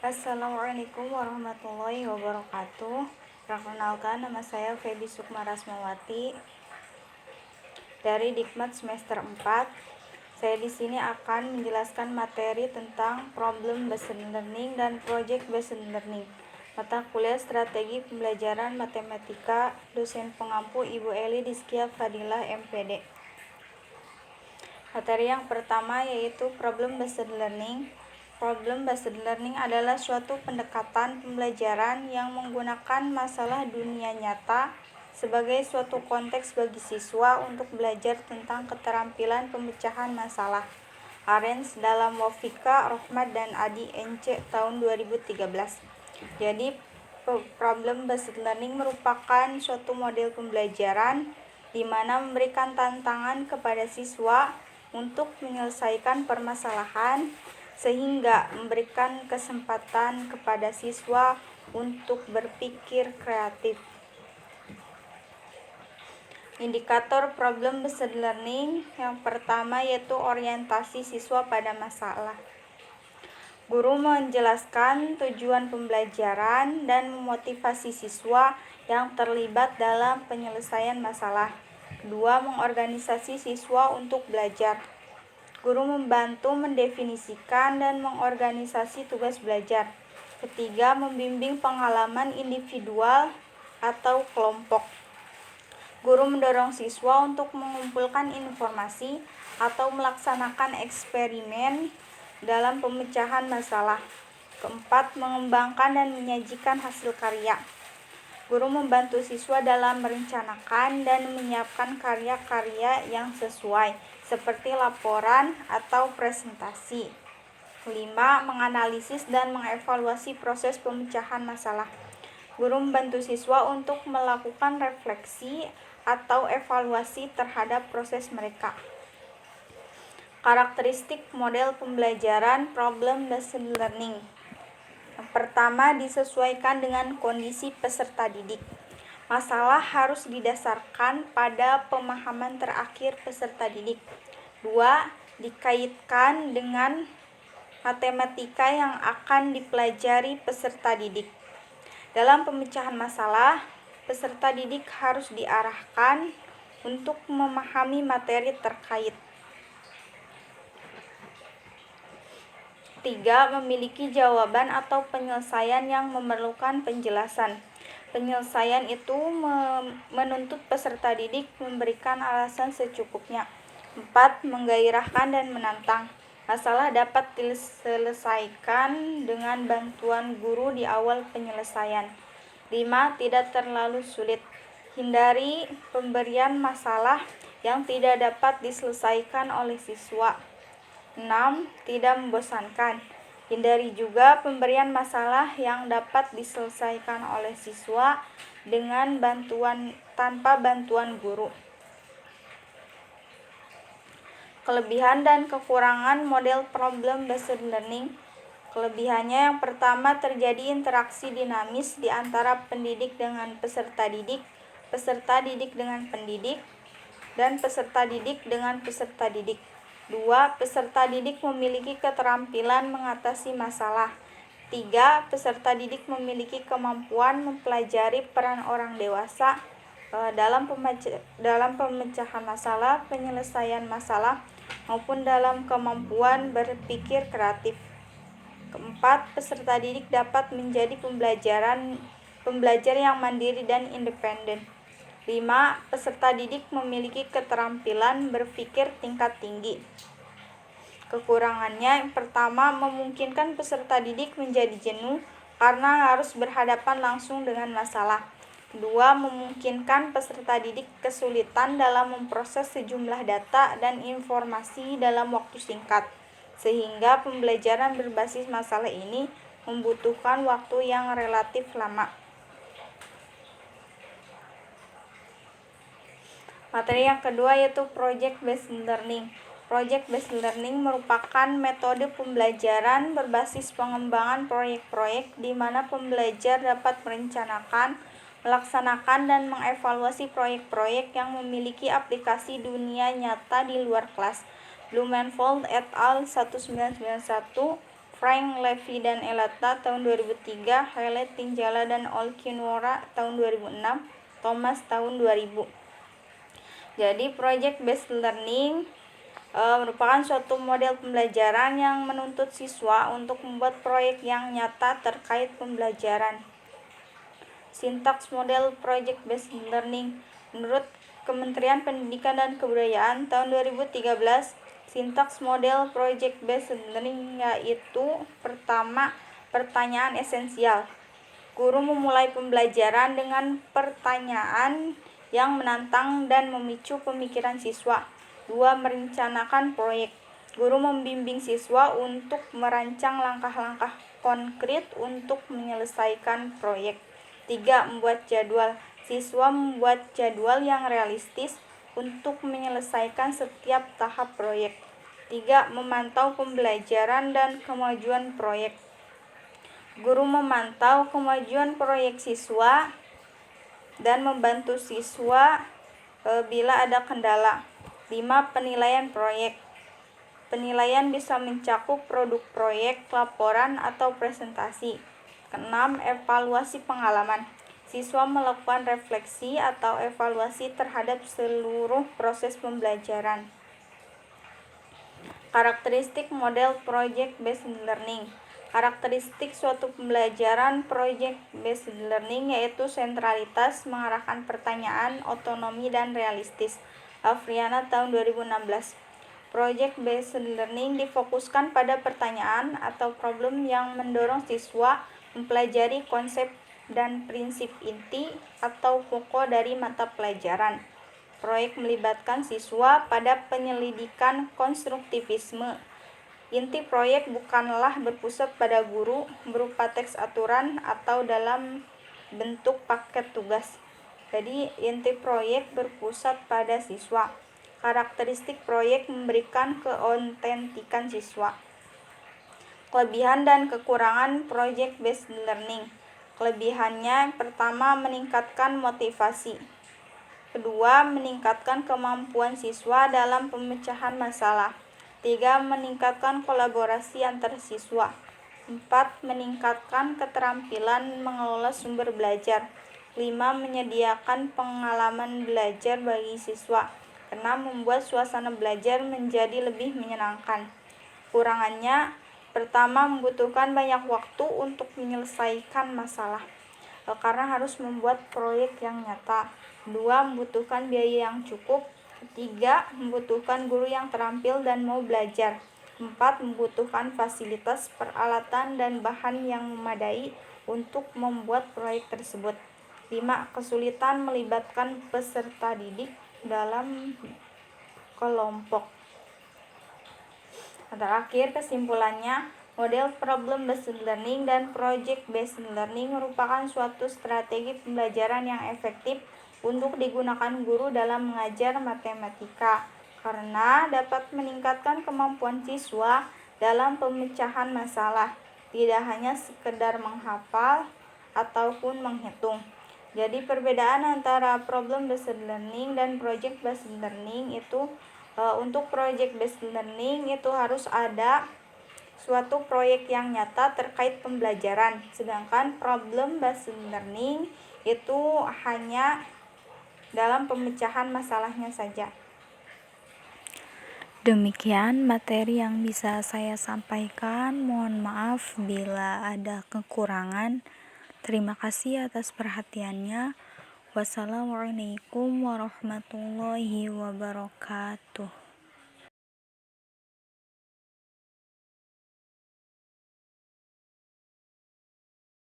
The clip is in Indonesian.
Assalamualaikum warahmatullahi wabarakatuh. Perkenalkan, nama saya Feby Sukma Rasmawati dari Dikmat semester 4. Saya di sini akan menjelaskan materi tentang problem based learning dan project based learning. Mata kuliah Strategi Pembelajaran Matematika, dosen pengampu Ibu Eli Dizkia Fadilah MPD. Materi yang pertama yaitu problem based learning. Problem based learning adalah suatu pendekatan pembelajaran yang menggunakan masalah dunia nyata sebagai suatu konteks bagi siswa untuk belajar tentang keterampilan pemecahan masalah. Arens dalam Wafika, Rohmat dan Adi NC tahun 2013. Jadi problem based learning merupakan suatu model pembelajaran di mana memberikan tantangan kepada siswa untuk menyelesaikan permasalahan sehingga memberikan kesempatan kepada siswa untuk berpikir kreatif. Indikator problem based learning yang pertama yaitu orientasi siswa pada masalah. Guru menjelaskan tujuan pembelajaran dan memotivasi siswa yang terlibat dalam penyelesaian masalah. Kedua, mengorganisasi siswa untuk belajar. Guru membantu mendefinisikan dan mengorganisasi tugas belajar. Ketiga, membimbing pengalaman individual atau kelompok. Guru mendorong siswa untuk mengumpulkan informasi atau melaksanakan eksperimen dalam pemecahan masalah. Keempat, mengembangkan dan menyajikan hasil karya. Guru membantu siswa dalam merencanakan dan menyiapkan karya-karya yang sesuai, seperti laporan atau presentasi. 5. Menganalisis dan mengevaluasi proses pemecahan masalah. Guru membantu siswa untuk melakukan refleksi atau evaluasi terhadap proses mereka. Karakteristik model pembelajaran problem based learning. Yang pertama, disesuaikan dengan kondisi peserta didik. Masalah harus didasarkan pada pemahaman terakhir peserta didik. 2. Dikaitkan dengan matematika yang akan dipelajari peserta didik. Dalam pemecahan masalah, peserta didik harus diarahkan untuk memahami materi terkait. 3. Memiliki jawaban atau penyelesaian yang memerlukan penjelasan. Penyelesaian itu menuntut peserta didik memberikan alasan secukupnya. 4. Menggairahkan dan menantang. Masalah dapat diselesaikan dengan bantuan guru di awal penyelesaian. 5. Tidak terlalu sulit. Hindari pemberian masalah yang tidak dapat diselesaikan oleh siswa. 6. Tidak membosankan. Hindari juga pemberian masalah yang dapat diselesaikan oleh siswa dengan tanpa bantuan guru. Kelebihan dan kekurangan model problem based learning. Kelebihannya yang pertama, terjadi interaksi dinamis di antara pendidik dengan peserta didik dengan pendidik, dan peserta didik dengan peserta didik. 2. Peserta didik memiliki keterampilan mengatasi masalah. 3. Peserta didik memiliki kemampuan mempelajari peran orang dewasa dalam pemecahan masalah, penyelesaian masalah, maupun dalam kemampuan berpikir kreatif. Keempat, peserta didik dapat menjadi pembelajar yang mandiri dan independen. 5. Peserta didik memiliki keterampilan berpikir tingkat tinggi. Kekurangannya, yang pertama, memungkinkan peserta didik menjadi jenuh karena harus berhadapan langsung dengan masalah. Kedua, memungkinkan peserta didik kesulitan dalam memproses sejumlah data dan informasi dalam waktu singkat, sehingga pembelajaran berbasis masalah ini membutuhkan waktu yang relatif lama. Materi yang kedua yaitu project based learning. Project based learning merupakan metode pembelajaran berbasis pengembangan proyek-proyek di mana pembelajar dapat merencanakan, melaksanakan, dan mengevaluasi proyek-proyek yang memiliki aplikasi dunia nyata di luar kelas. Blumenfeld et al. 1991, Frank Levy dan Elata tahun 2003, Haile Tinjala dan Olkinuora tahun 2006, Thomas tahun 2000. Jadi project based learning merupakan suatu model pembelajaran yang menuntut siswa untuk membuat proyek yang nyata terkait pembelajaran. Sintaks model project based learning menurut Kementerian Pendidikan dan Kebudayaan tahun 2013, sintaks model project based learning yaitu pertama, pertanyaan esensial. Guru memulai pembelajaran dengan pertanyaan yang menantang dan memicu pemikiran siswa. 2. Merencanakan proyek. Guru membimbing siswa untuk merancang langkah-langkah konkret untuk menyelesaikan proyek. 3. Membuat jadwal. Siswa membuat jadwal yang realistis untuk menyelesaikan setiap tahap proyek. 3. Memantau pembelajaran dan kemajuan proyek. Guru memantau kemajuan proyek siswa dan membantu siswa bila ada kendala. 5. Penilaian proyek. Penilaian bisa mencakup produk proyek, laporan, atau presentasi. 6. Evaluasi pengalaman. Siswa melakukan refleksi atau evaluasi terhadap seluruh proses pembelajaran. Karakteristik model project based learning. Karakteristik suatu pembelajaran project based learning yaitu sentralitas, mengarahkan pertanyaan, otonomi, dan realistis. Afriana tahun 2016. Project based learning difokuskan pada pertanyaan atau problem yang mendorong siswa mempelajari konsep dan prinsip inti atau pokok dari mata pelajaran. Proyek melibatkan siswa pada penyelidikan konstruktivisme. Inti proyek bukanlah berpusat pada guru berupa teks aturan atau dalam bentuk paket tugas. Jadi inti proyek berpusat pada siswa. Karakteristik proyek memberikan keautentikan siswa. Kelebihan dan kekurangan project based learning. Kelebihannya yang pertama, meningkatkan motivasi. Kedua, meningkatkan kemampuan siswa dalam pemecahan masalah. 3. Meningkatkan kolaborasi antar siswa. 4. Meningkatkan keterampilan mengelola sumber belajar. 5. Menyediakan pengalaman belajar bagi siswa. 6. Membuat suasana belajar menjadi lebih menyenangkan. Kurangannya, pertama, membutuhkan banyak waktu untuk menyelesaikan masalah karena harus membuat proyek yang nyata. 2. Membutuhkan biaya yang cukup. 3. Membutuhkan guru yang terampil dan mau belajar. 4. Membutuhkan fasilitas, peralatan, dan bahan yang memadai untuk membuat proyek tersebut. 5. Kesulitan melibatkan peserta didik dalam kelompok. Terakhir, kesimpulannya, model problem based learning dan project based learning merupakan suatu strategi pembelajaran yang efektif untuk digunakan guru dalam mengajar matematika karena dapat meningkatkan kemampuan siswa dalam pemecahan masalah, tidak hanya sekedar menghafal ataupun menghitung. Jadi perbedaan antara problem based learning dan project based learning itu untuk project based learning itu harus ada suatu proyek yang nyata terkait pembelajaran, sedangkan problem based learning itu hanya dalam pemecahan masalahnya saja. Demikian materi yang bisa saya sampaikan. Mohon maaf bila ada kekurangan. Terima kasih atas perhatiannya. Wassalamualaikum warahmatullahi wabarakatuh.